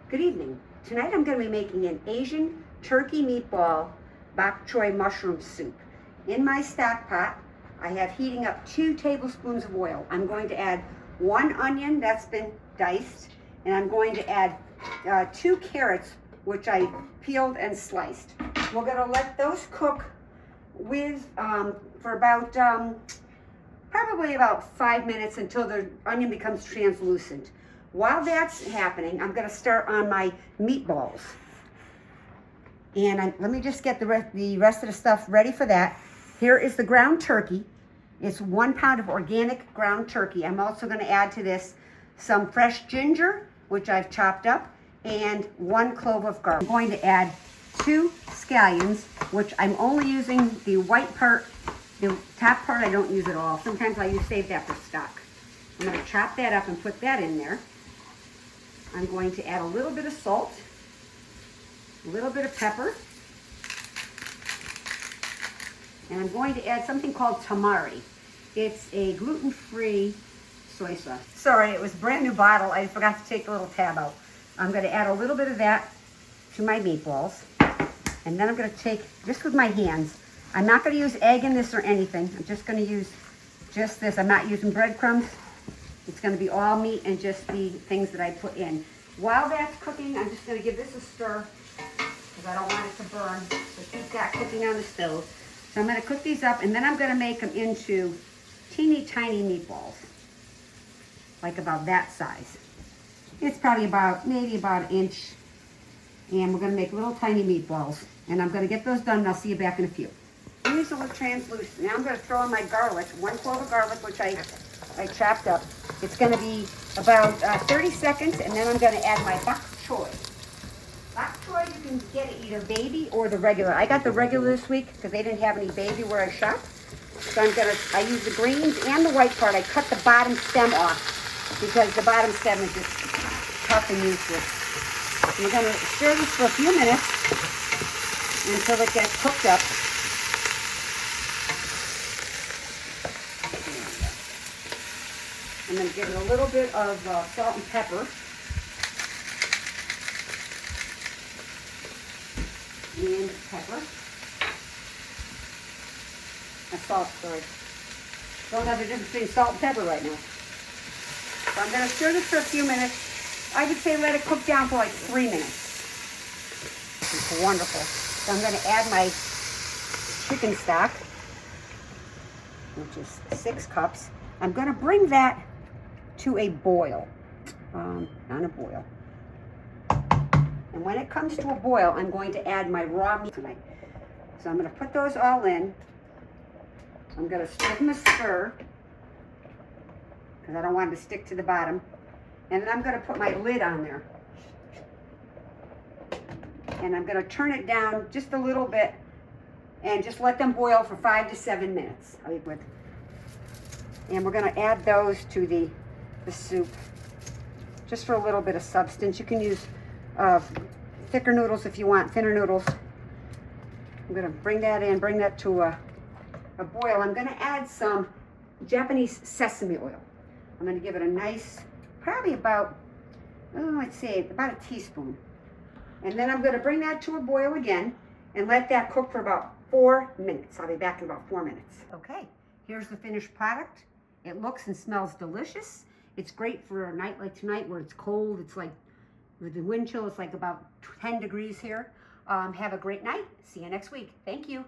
Good evening. Tonight I'm going to be making an Asian turkey meatball bok choy mushroom soup. In my stock pot, I have heating up 2 tablespoons of oil. I'm going to add 1 onion that's been diced, and I'm going to add 2 carrots, which I peeled and sliced. We're going to let those cook with for about probably about 5 minutes until the onion becomes translucent. While that's happening, I'm going to start on my meatballs. And let me just get the rest of the stuff ready for that. Here is the ground turkey. It's 1 pound of organic ground turkey. I'm also going to add to this some fresh ginger, which I've chopped up, and 1 clove of garlic. I'm going to add 2 scallions, which I'm only using the white part. The top part I don't use at all. Sometimes I save that for stock. I'm going to chop that up and put that in there. I'm going to add a little bit of salt, a little bit of pepper, and I'm going to add something called tamari. It's a gluten-free soy sauce. Sorry, it was a brand new bottle. I forgot to take the little tab out. I'm going to add a little bit of that to my meatballs, and then I'm going to take, just with my hands, I'm not going to use egg in this or anything. I'm just going to use just this. I'm not using breadcrumbs. It's going to be all meat and just the things that I put in. While that's cooking, I'm just going to give this a stir because I don't want it to burn. So keep that cooking on the stove. So I'm going to cook these up, and then I'm going to make them into teeny tiny meatballs, like about that size. It's probably maybe about an inch, and we're going to make little tiny meatballs. And I'm going to get those done, and I'll see you back in a few. These will look translucent. Now I'm going to throw in my garlic, 1 clove of garlic, which I chopped up. It's going to be about 30 seconds, and then I'm going to add my bok choy. Bok choy, you can get it either baby or the regular. I got the regular this week because they didn't have any baby where I shop. So I use the greens and the white part. I cut the bottom stem off because the bottom stem is just tough and useless. We're going to stir this for a few minutes until it gets cooked up. I'm going to give it a little bit of salt and pepper. And pepper. And salt, sorry. Don't know the difference between salt and pepper right now. So I'm going to stir this for a few minutes. I would say let it cook down for like 3 minutes. It's wonderful. So I'm going to add my chicken stock, which is 6 cups. I'm going to bring that to a boil, on a boil. And when it comes to a boil, I'm going to add my raw meat tonight. So I'm going to put those all in. I'm going to give them a stir, because I don't want it to stick to the bottom. And then I'm going to put my lid on there. And I'm going to turn it down just a little bit and just let them boil for 5 to 7 minutes. And we're going to add those to the soup, just for a little bit of substance. You can use thicker noodles if you want, thinner noodles. I'm going to bring that in, bring that to a boil. I'm going to add some Japanese sesame oil. I'm going to give it a nice, probably about, let's say about a teaspoon. And then I'm going to bring that to a boil again and let that cook for about 4 minutes. I'll be back in about 4 minutes. Okay, here's the finished product. It looks and smells delicious. It's great for a night like tonight where it's cold. It's like, with the wind chill, it's like about 10 degrees here. Have a great night. See you next week. Thank you.